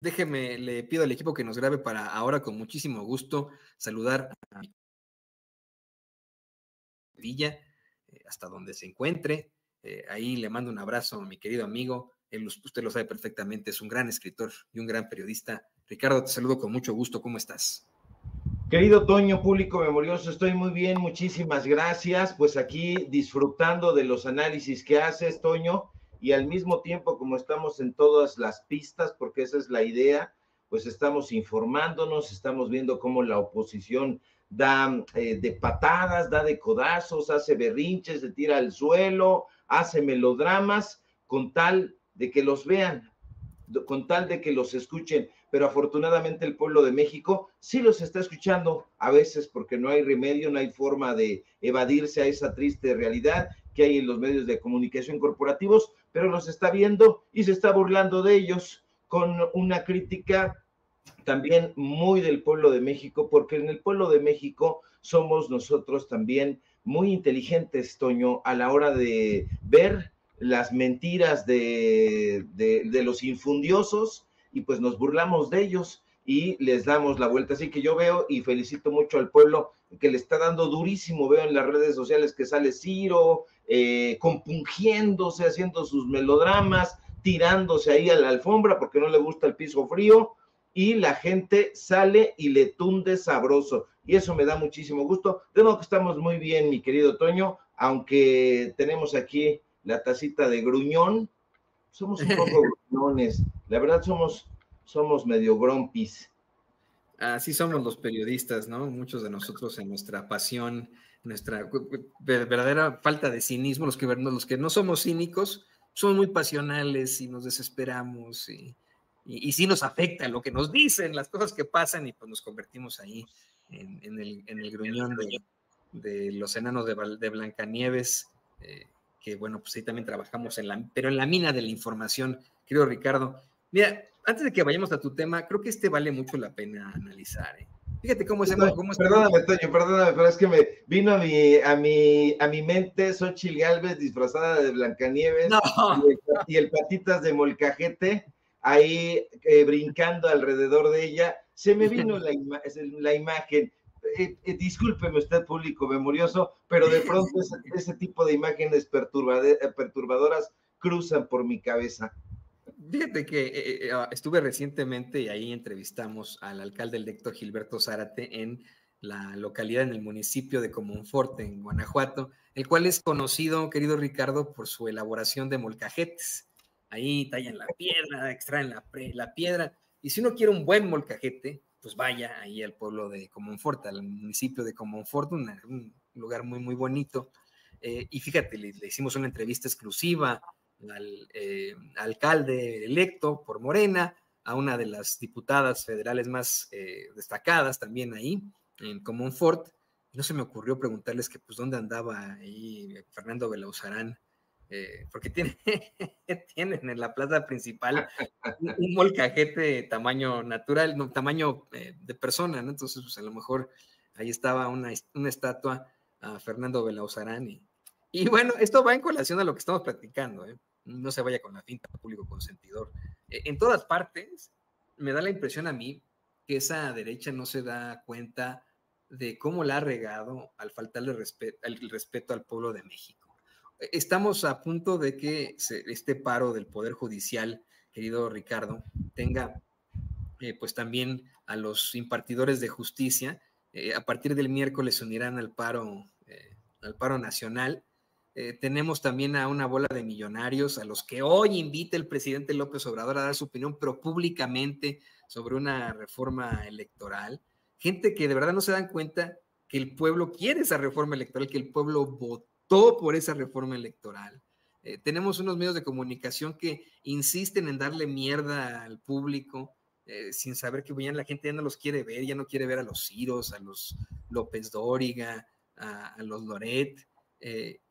Déjeme, le pido al equipo que nos grabe para ahora con muchísimo gusto saludar a mi Villa, hasta donde se encuentre. Ahí le mando un abrazo a mi querido amigo. Usted lo sabe perfectamente, es un gran escritor y un gran periodista. Ricardo, te saludo con mucho gusto. ¿Cómo estás? Querido Toño, público memorioso, estoy muy bien, muchísimas gracias. Pues aquí disfrutando de los análisis que haces, Toño, y al mismo tiempo, como estamos en todas las pistas, porque esa es la idea, pues estamos informándonos, estamos viendo cómo la oposición da de patadas, da de codazos, hace berrinches, se tira al suelo, hace melodramas, con tal de que los vean, con tal de que los escuchen, pero afortunadamente el pueblo de México sí los está escuchando, a veces porque no hay remedio, no hay forma de evadirse a esa triste realidad que hay en los medios de comunicación corporativos, pero los está viendo y se está burlando de ellos con una crítica también muy del pueblo de México, porque en el pueblo de México somos nosotros también muy inteligentes, Toño, a la hora de ver las mentiras de los infundiosos y pues nos burlamos de ellos y les damos la vuelta. Así que yo veo y felicito mucho al pueblo que le está dando durísimo, veo en las redes sociales que sale Ciro, compungiéndose, haciendo sus melodramas, tirándose ahí a la alfombra porque no le gusta el piso frío, y la gente sale y le tunde sabroso, y eso me da muchísimo gusto. De modo que estamos muy bien, mi querido Toño, aunque tenemos aquí la tacita de gruñón, somos un poco gruñones, la verdad somos medio grumpis. Así somos los periodistas, ¿no? Muchos de nosotros en nuestra pasión, nuestra verdadera falta de cinismo, los que no somos cínicos, somos muy pasionales y nos desesperamos y sí nos afecta lo que nos dicen, las cosas que pasan y pues nos convertimos ahí en el gruñón de los enanos de Blancanieves, que bueno, pues ahí también trabajamos pero en la mina de la información, querido Ricardo. Mira, antes de que vayamos a tu tema, creo que este vale mucho la pena analizar. Fíjate cómo estamos. Perdóname, Toño, perdóname, pero es que me vino a mi mente Xochitl Gálvez disfrazada de Blancanieves No. y el Patitas de Molcajete ahí brincando alrededor de ella. Se me vino la imagen. Discúlpeme usted, público memorioso, pero de pronto ese tipo de imágenes perturbadoras cruzan por mi cabeza. Fíjate que estuve recientemente y ahí entrevistamos al alcalde electo Gilberto Zárate en la localidad, en el municipio de Comonfort, en Guanajuato, el cual es conocido, querido Ricardo, por su elaboración de molcajetes. Ahí tallan la piedra, extraen la piedra, y si uno quiere un buen molcajete, pues vaya ahí al pueblo de Comonfort, al municipio de Comonfort, un lugar muy, muy bonito. Y fíjate, le hicimos una entrevista exclusiva al alcalde electo por Morena, a una de las diputadas federales más destacadas también ahí, en Comonfort. No se me ocurrió preguntarles que pues dónde andaba ahí Fernando Belauzarán, porque tienen en la plaza principal un molcajete tamaño natural, no, tamaño de persona, ¿no? Entonces, pues a lo mejor ahí estaba una estatua a Fernando Belauzarán y bueno, esto va en colación a lo que estamos platicando, ¿eh? No se vaya con la finta, público consentidor. En todas partes me da la impresión a mí que esa derecha no se da cuenta de cómo la ha regado al faltarle el respeto al pueblo de México. Estamos a punto de que este paro del Poder Judicial, querido Ricardo, tenga pues también a los impartidores de justicia. A partir del miércoles se unirán al paro nacional. Tenemos también a una bola de millonarios a los que hoy invita el presidente López Obrador a dar su opinión, pero públicamente, sobre una reforma electoral. Gente que de verdad no se dan cuenta que el pueblo quiere esa reforma electoral, que el pueblo votó por esa reforma electoral. Tenemos unos medios de comunicación que insisten en darle mierda al público, sin saber que ya la gente ya no los quiere ver, ya no quiere ver a los Ciros, a los López Dóriga, a los Loret,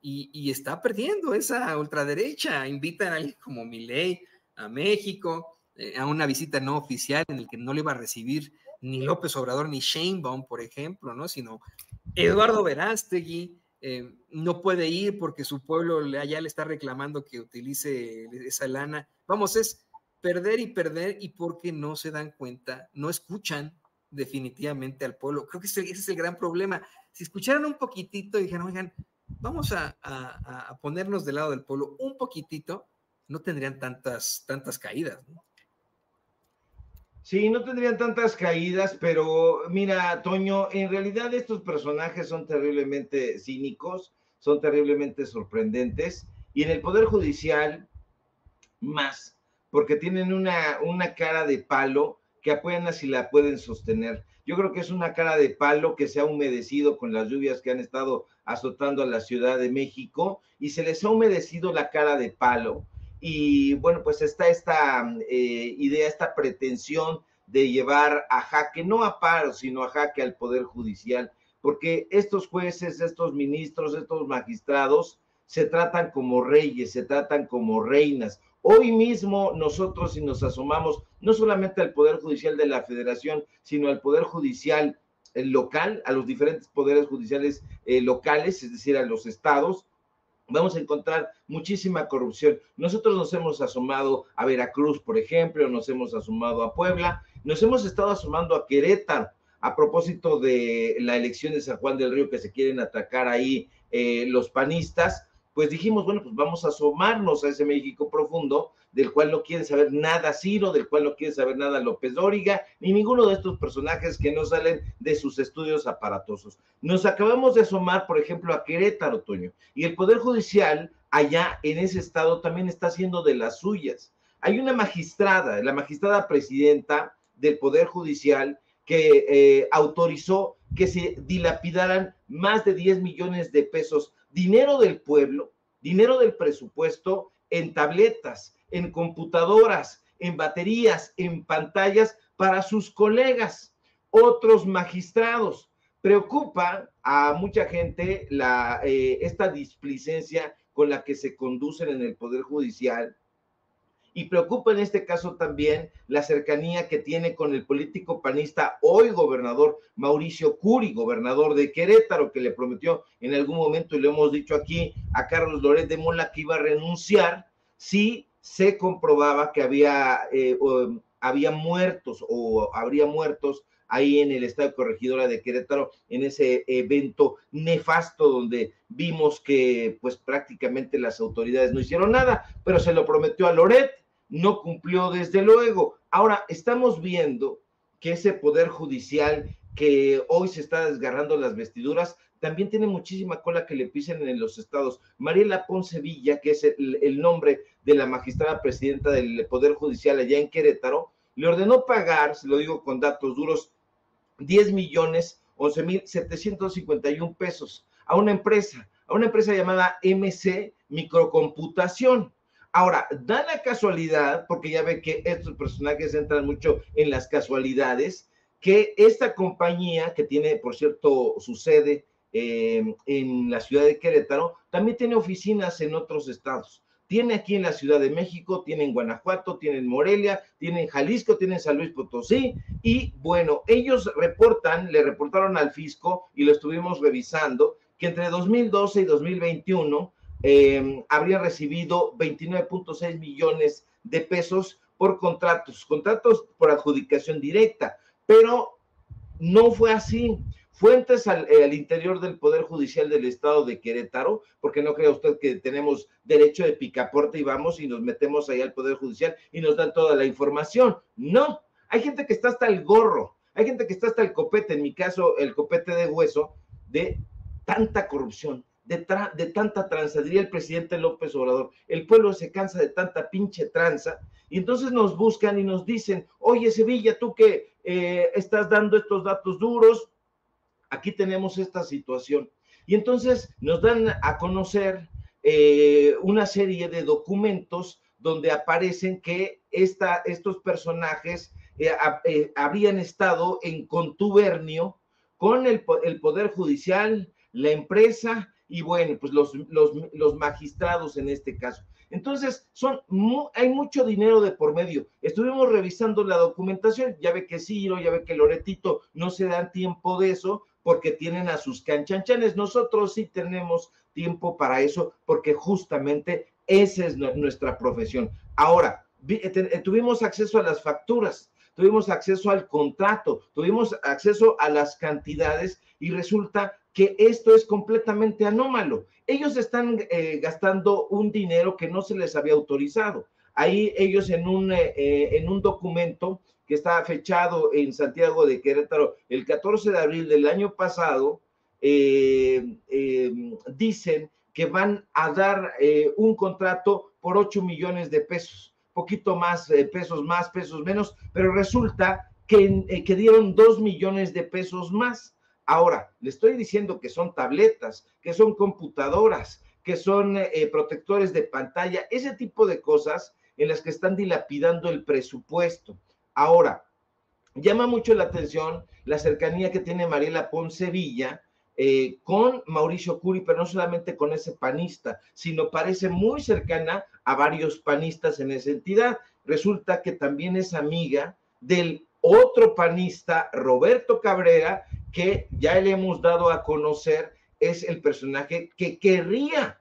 y está perdiendo esa ultraderecha. Invitan a alguien como Milei a México, a una visita no oficial en el que no le iba a recibir ni López Obrador ni Sheinbaum, por ejemplo, ¿no? Sino Eduardo Verástegui. No puede ir porque su pueblo ya le está reclamando que utilice esa lana. Vamos, es perder y perder, y porque no se dan cuenta, no escuchan definitivamente al pueblo. Creo que ese es el gran problema. Si escucharan un poquitito y dijeran, oigan, vamos a ponernos del lado del pueblo un poquitito, no tendrían tantas caídas, ¿no? Sí, no tendrían tantas caídas, pero mira, Toño, en realidad estos personajes son terriblemente cínicos, son terriblemente sorprendentes, y en el Poder Judicial más, porque tienen una cara de palo que apenas si la pueden sostener. Yo creo que es una cara de palo que se ha humedecido con las lluvias que han estado azotando a la Ciudad de México, y se les ha humedecido la cara de palo. Y bueno, pues está esta idea, esta pretensión de llevar a jaque, no a paro, sino a jaque al Poder Judicial, porque estos jueces, estos ministros, estos magistrados se tratan como reyes, se tratan como reinas. Hoy mismo nosotros, si nos asomamos no solamente al Poder Judicial de la Federación, sino al Poder Judicial local, a los diferentes poderes judiciales locales, es decir, a los estados, vamos a encontrar muchísima corrupción. Nosotros nos hemos asomado a Veracruz, por ejemplo, nos hemos asomado a Puebla, nos hemos estado asomando a Querétaro, a propósito de la elección de San Juan del Río que se quieren atacar ahí los panistas. Pues dijimos, bueno, pues vamos a asomarnos a ese México profundo, del cual no quiere saber nada Ciro, del cual no quiere saber nada López Dóriga, ni ninguno de estos personajes que no salen de sus estudios aparatosos. Nos acabamos de asomar, por ejemplo, a Querétaro, Toño, y el Poder Judicial allá en ese estado también está haciendo de las suyas. Hay una magistrada, la magistrada presidenta del Poder Judicial, que autorizó que se dilapidaran más de 10 millones de pesos, dinero del pueblo, dinero del presupuesto, en tabletas, en computadoras, en baterías, en pantallas para sus colegas, otros magistrados. Preocupa a mucha gente esta displicencia con la que se conducen en el Poder Judicial, y preocupa en este caso también la cercanía que tiene con el político panista, hoy gobernador Mauricio Curi, gobernador de Querétaro, que le prometió en algún momento, y lo hemos dicho aquí, a Carlos Loret de Mola que iba a renunciar si se comprobaba que había muertos o habría muertos ahí en el Estadio Corregidora de Querétaro, en ese evento nefasto donde vimos que pues prácticamente las autoridades no hicieron nada, pero se lo prometió a Loret, no cumplió desde luego. Ahora estamos viendo que ese Poder Judicial que hoy se está desgarrando las vestiduras, también tiene muchísima cola que le pisen en los estados. Mariela Ponce Villa, que es el nombre de la magistrada presidenta del Poder Judicial allá en Querétaro, le ordenó pagar, se lo digo con datos duros, 10,11,751 pesos a una empresa llamada MC Microcomputación. Ahora, da la casualidad, porque ya ve que estos personajes entran mucho en las casualidades, que esta compañía, que tiene, por cierto, su sede en la ciudad de Querétaro, también tiene oficinas en otros estados. Tiene aquí en la Ciudad de México, tiene en Guanajuato, tiene en Morelia, tiene en Jalisco, tiene en San Luis Potosí, y bueno, ellos le reportaron al fisco, y lo estuvimos revisando, que entre 2012 y 2021 habrían recibido 29.6 millones de pesos por contratos por adjudicación directa, pero no fue así. Fuentes al interior del Poder Judicial del Estado de Querétaro, porque no crea usted que tenemos derecho de picaporte y vamos y nos metemos ahí al Poder Judicial y nos dan toda la información. No, hay gente que está hasta el gorro, hay gente que está hasta el copete, en mi caso el copete de hueso, de tanta corrupción, de tanta tranza, diría el presidente López Obrador. El pueblo se cansa de tanta pinche tranza, y entonces nos buscan y nos dicen, oye Sevilla, tú que estás dando estos datos duros, aquí tenemos esta situación. Y entonces nos dan a conocer una serie de documentos donde aparecen que estos personajes habrían estado en contubernio con el Poder Judicial, la empresa y bueno, pues los magistrados en este caso. Entonces, hay mucho dinero de por medio. Estuvimos revisando la documentación, ya ve que Ciro, ya ve que Loretito no se dan tiempo de eso porque tienen a sus canchanchanes. Nosotros sí tenemos tiempo para eso porque justamente esa es nuestra profesión. Ahora, tuvimos acceso a las facturas, tuvimos acceso al contrato, tuvimos acceso a las cantidades y resulta que esto es completamente anómalo. Ellos están gastando un dinero que no se les había autorizado. Ahí ellos en un documento que está fechado en Santiago de Querétaro el 14 de abril del año pasado, dicen que van a dar un contrato por 8 millones de pesos, poquito más, pesos menos, pero resulta que dieron 2 millones de pesos más. Ahora, le estoy diciendo que son tabletas, que son computadoras, que son protectores de pantalla, ese tipo de cosas en las que están dilapidando el presupuesto. Ahora, llama mucho la atención la cercanía que tiene Mariela Ponce Villa con Mauricio Curi, pero no solamente con ese panista, sino parece muy cercana a varios panistas en esa entidad. Resulta que también es amiga del otro panista, Roberto Cabrera, que ya le hemos dado a conocer, es el personaje que querría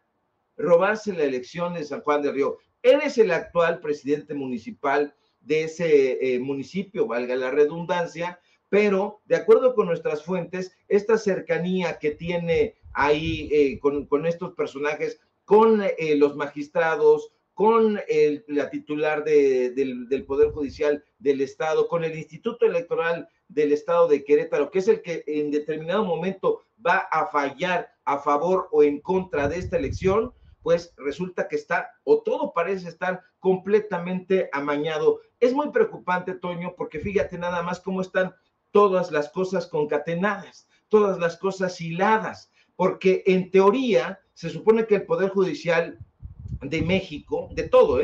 robarse la elección de San Juan del Río. Él es el actual presidente municipal de ese municipio, valga la redundancia, pero de acuerdo con nuestras fuentes, esta cercanía que tiene ahí con estos personajes, con los magistrados, con la titular del Poder Judicial del Estado, con el Instituto Electoral del Estado de Querétaro, que es el que en determinado momento va a fallar a favor o en contra de esta elección, pues resulta que está, o todo parece estar completamente amañado. Es muy preocupante, Toño, porque fíjate nada más cómo están todas las cosas concatenadas, todas las cosas hiladas, porque en teoría se supone que el Poder Judicial de México, de todo,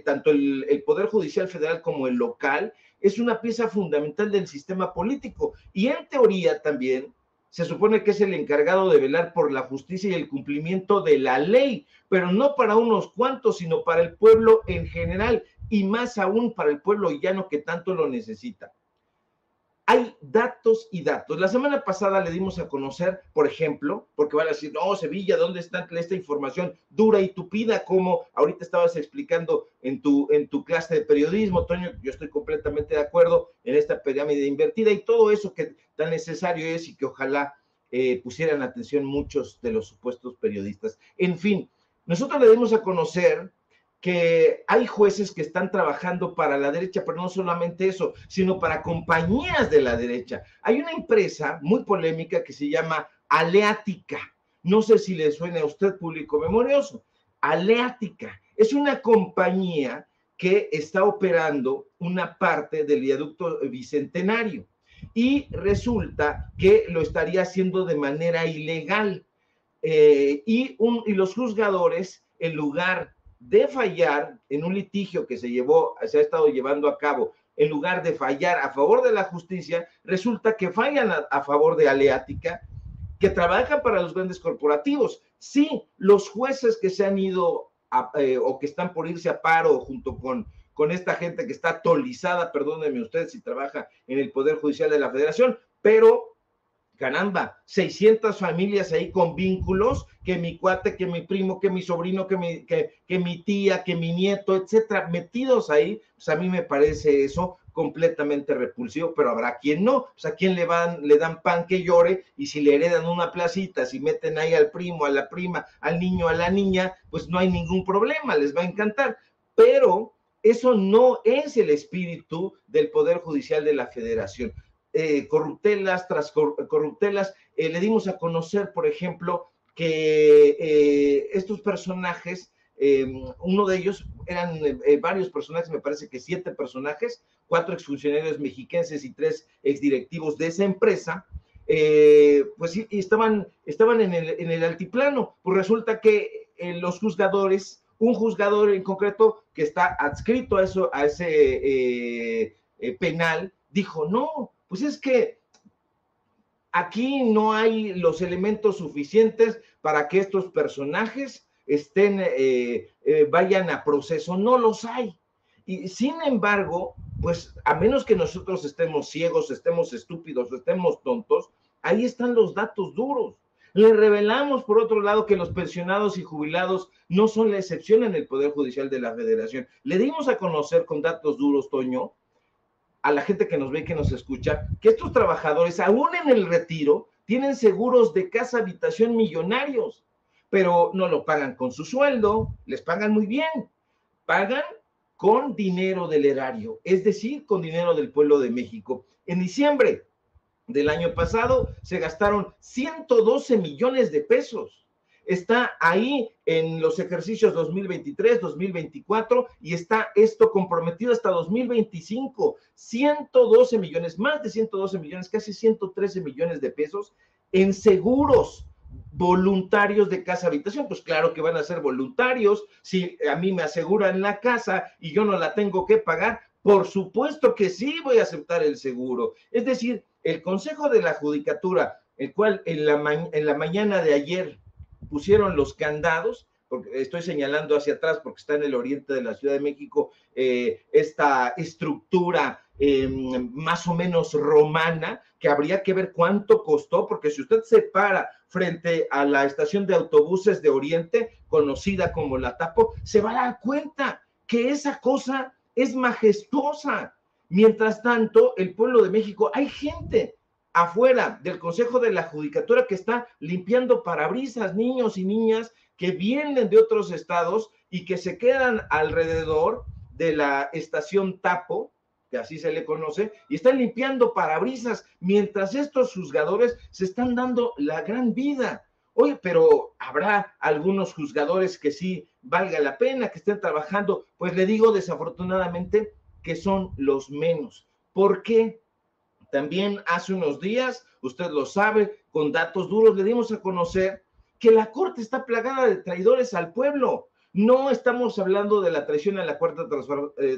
tanto el Poder Judicial Federal como el local, es una pieza fundamental del sistema político, y en teoría también se supone que es el encargado de velar por la justicia y el cumplimiento de la ley, pero no para unos cuantos, sino para el pueblo en general, y más aún para el pueblo llano que tanto lo necesita. Hay datos y datos. La semana pasada le dimos a conocer, por ejemplo, porque van a decir, no, Sevilla, ¿dónde está esta información dura y tupida? Como ahorita estabas explicando en tu clase de periodismo, Toño, yo estoy completamente de acuerdo en esta pirámide invertida y todo eso que tan necesario es y que ojalá pusieran atención muchos de los supuestos periodistas. En fin, nosotros le dimos a conocer que hay jueces que están trabajando para la derecha, pero no solamente eso, sino para compañías de la derecha. Hay una empresa muy polémica que se llama Aleática. No sé si le suena a usted, público memorioso. Aleática es una compañía que está operando una parte del viaducto Bicentenario y resulta que lo estaría haciendo de manera ilegal. Y los juzgadores, en lugar de fallar en un litigio que se ha estado llevando a cabo, en lugar de fallar a favor de la justicia, resulta que fallan a favor de Aleática, que trabajan para los grandes corporativos. Sí, los jueces que se han ido o que están por irse a paro junto con esta gente que está atolizada, perdónenme ustedes si trabaja en el Poder Judicial de la Federación, pero caramba, 600 familias ahí con vínculos, que mi cuate, que mi primo, que mi sobrino, que mi tía, que mi nieto, etcétera, metidos ahí, pues a mí me parece eso completamente repulsivo, pero habrá quien no, pues a quien le dan pan que llore, y si le heredan una placita, si meten ahí al primo, a la prima, al niño, a la niña, pues no hay ningún problema, les va a encantar, pero eso no es el espíritu del Poder Judicial de la Federación. Corruptelas tras corruptelas, le dimos a conocer, por ejemplo, que estos personajes, uno de ellos eran varios personajes, me parece que 7 personajes, 4 exfuncionarios mexiquenses y 3 exdirectivos de esa empresa, pues sí, estaban en el altiplano. Pues resulta que los juzgadores, un juzgador en concreto que está adscrito a ese penal, dijo, no, pues es que aquí no hay los elementos suficientes para que estos personajes vayan a proceso, no los hay. Y sin embargo, pues a menos que nosotros estemos ciegos, estemos estúpidos, estemos tontos, ahí están los datos duros. Le revelamos, por otro lado, que los pensionados y jubilados no son la excepción en el Poder Judicial de la Federación. Le dimos a conocer con datos duros, Toño, a la gente que nos ve y que nos escucha, que estos trabajadores, aún en el retiro, tienen seguros de casa habitación millonarios, pero no lo pagan con su sueldo, les pagan muy bien, pagan con dinero del erario, es decir, con dinero del pueblo de México. En diciembre del año pasado se gastaron 112 millones de pesos. Está ahí en los ejercicios 2023, 2024 y está esto comprometido hasta 2025. 112 millones, más de 112 millones, casi 113 millones de pesos en seguros voluntarios de casa habitación. Pues claro que van a ser voluntarios. Si a mí me aseguran la casa y yo no la tengo que pagar, por supuesto que sí voy a aceptar el seguro. Es decir, el Consejo de la Judicatura, el cual en la mañana de ayer pusieron los candados, porque estoy señalando hacia atrás porque está en el oriente de la Ciudad de México, esta estructura más o menos romana, que habría que ver cuánto costó, porque si usted se para frente a la estación de autobuses de Oriente, conocida como la Tapo, se va a dar cuenta que esa cosa es majestuosa. Mientras tanto, el pueblo de México, hay gente afuera del Consejo de la Judicatura que está limpiando parabrisas, niños y niñas que vienen de otros estados y que se quedan alrededor de la estación Tapo, que así se le conoce, y están limpiando parabrisas, mientras estos juzgadores se están dando la gran vida. Oye, pero habrá algunos juzgadores que sí valga la pena, que estén trabajando, pues le digo desafortunadamente que son los menos. ¿Por qué? También hace unos días, usted lo sabe, con datos duros le dimos a conocer que la Corte está plagada de traidores al pueblo. No estamos hablando de la traición a la Cuarta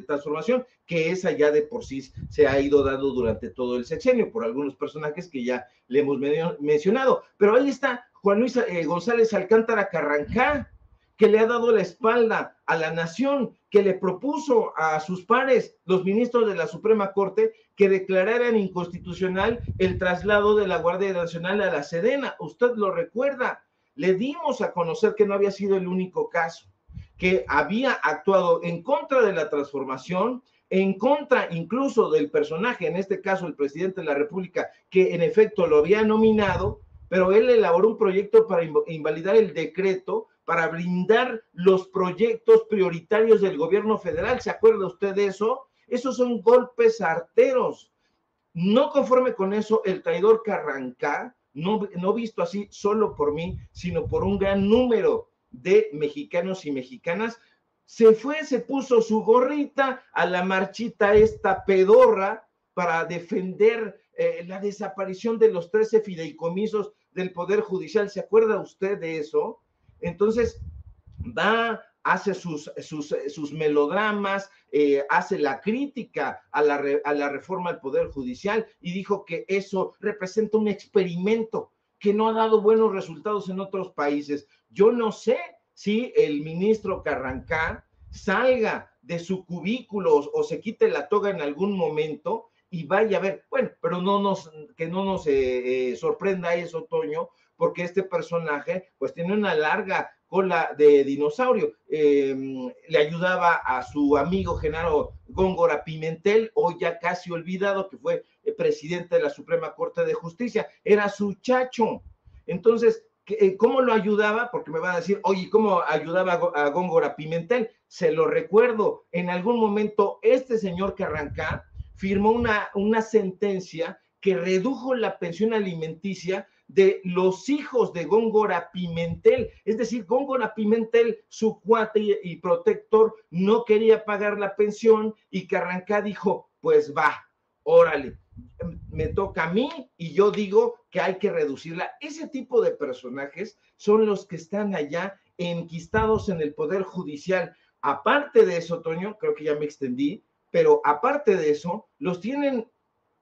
Transformación, que esa ya de por sí se ha ido dando durante todo el sexenio por algunos personajes que ya le hemos mencionado. Pero ahí está Juan Luis González Alcántara Carrancá, que le ha dado la espalda a la nación, que le propuso a sus pares, los ministros de la Suprema Corte, que declararan inconstitucional el traslado de la Guardia Nacional a la Sedena. Usted lo recuerda. Le dimos a conocer que no había sido el único caso, que había actuado en contra de la transformación, en contra incluso del personaje, en este caso el presidente de la República, que en efecto lo había nominado, pero él elaboró un proyecto para invalidar el decreto, para blindar los proyectos prioritarios del gobierno federal. ¿Se acuerda usted de eso? Esos son golpes arteros. No conforme con eso, el traidor Carrancá, no visto así solo por mí, sino por un gran número de mexicanos y mexicanas, se puso su gorrita a la marchita esta pedorra para defender la desaparición de los 13 fideicomisos del Poder Judicial. ¿Se acuerda usted de eso? Entonces, hace sus melodramas, hace la crítica a la reforma al Poder Judicial y dijo que eso representa un experimento que no ha dado buenos resultados en otros países. Yo no sé si el ministro Carrancá salga de su cubículo o se quite la toga en algún momento y vaya a ver, bueno, pero que no nos sorprenda eso, Toño, porque este personaje pues tiene una larga cola de dinosaurio. Le ayudaba a su amigo Genaro Góngora Pimentel, hoy ya casi olvidado, que fue presidente de la Suprema Corte de Justicia, era su chacho. Entonces, ¿cómo lo ayudaba? Porque me van a decir, oye, ¿cómo ayudaba a Góngora Pimentel? Se lo recuerdo, en algún momento este señor Carrancá firmó una sentencia que redujo la pensión alimenticia de los hijos de Góngora Pimentel. Es decir, Góngora Pimentel, su cuate y protector, no quería pagar la pensión y Carrancá dijo, pues va, órale, me toca a mí y yo digo que hay que reducirla. Ese tipo de personajes son los que están allá enquistados en el Poder Judicial. Aparte de eso, Toño, creo que ya me extendí, pero aparte de eso, los tienen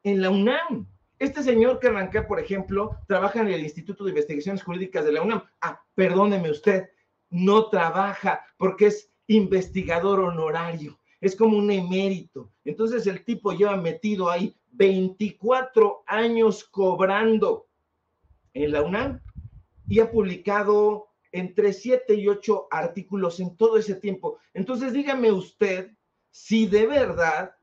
en la UNAM. Este señor Carrancá, por ejemplo, trabaja en el Instituto de Investigaciones Jurídicas de la UNAM. Perdóneme usted, no trabaja porque es investigador honorario, es como un emérito. Entonces el tipo lleva metido ahí 24 años cobrando en la UNAM y ha publicado entre 7 y 8 artículos en todo ese tiempo. Entonces, dígame usted si de verdad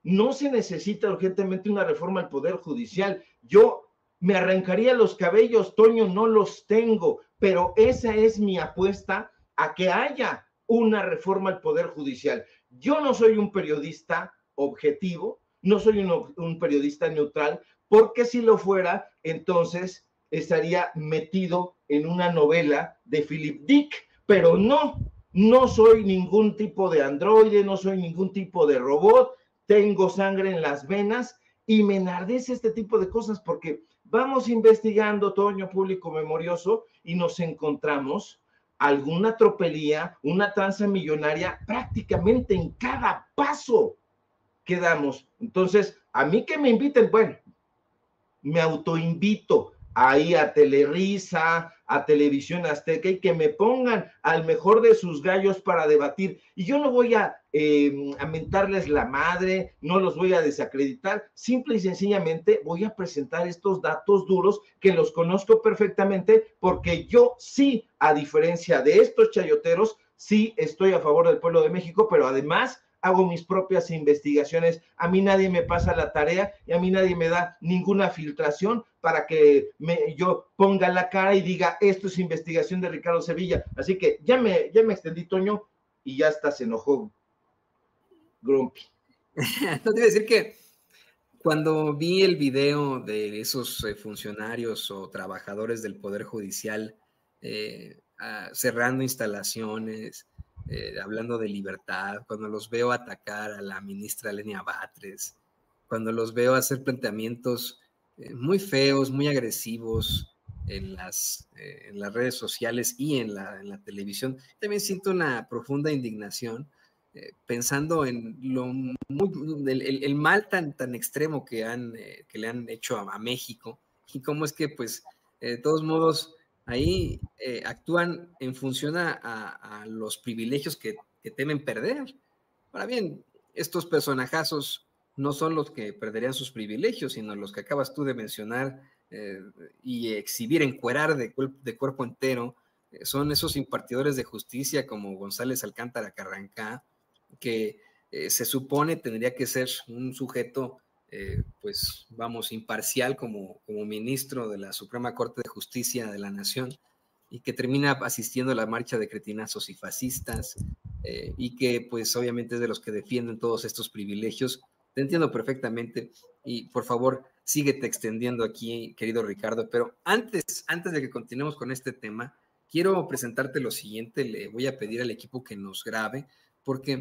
no se necesita urgentemente una reforma al Poder Judicial. Yo me arrancaría los cabellos, Toño, no los tengo, pero esa es mi apuesta a que haya una reforma al Poder Judicial. Yo no soy un periodista objetivo, no soy un periodista neutral, porque si lo fuera, entonces estaría metido en una novela de Philip Dick, pero no soy ningún tipo de androide, no soy ningún tipo de robot, tengo sangre en las venas y me enardece este tipo de cosas porque vamos investigando, Toño, público memorioso, y nos encontramos alguna tropelía, una tranza millonaria prácticamente en cada paso que damos. Entonces, a mí que me inviten, bueno, me autoinvito ahí a Telerisa, a Televisión Azteca, y que me pongan al mejor de sus gallos para debatir. Y yo no voy a mentarles la madre, no los voy a desacreditar, simple y sencillamente voy a presentar estos datos duros que los conozco perfectamente, porque yo sí, a diferencia de estos chayoteros, sí estoy a favor del pueblo de México, pero además hago mis propias investigaciones, a mí nadie me pasa la tarea y a mí nadie me da ninguna filtración para que yo ponga la cara y diga, esto es investigación de Ricardo Sevilla. Así que ya me extendí, Toño, y ya hasta se enojó Grumpy. No te iba a decir que cuando vi el video de esos funcionarios o trabajadores del Poder Judicial cerrando instalaciones, hablando de libertad, cuando los veo atacar a la ministra Lenia Batres, cuando los veo hacer planteamientos muy feos, muy agresivos en las redes sociales y en la televisión, también siento una profunda indignación pensando en el mal tan extremo que le han hecho a México y cómo es que, pues, de todos modos, ahí actúan en función a los privilegios que temen perder. Ahora bien, estos personajazos no son los que perderían sus privilegios, sino los que acabas tú de mencionar y exhibir, encuerar de cuerpo entero. Son esos impartidores de justicia como González Alcántara Carrancá, que se supone tendría que ser un sujeto, pues vamos, imparcial como ministro de la Suprema Corte de Justicia de la Nación, y que termina asistiendo a la marcha de cretinazos y fascistas, y que pues obviamente es de los que defienden todos estos privilegios. Te entiendo perfectamente y por favor síguete extendiendo aquí, querido Ricardo, pero antes de que continuemos con este tema, quiero presentarte lo siguiente. Le voy a pedir al equipo que nos grabe, porque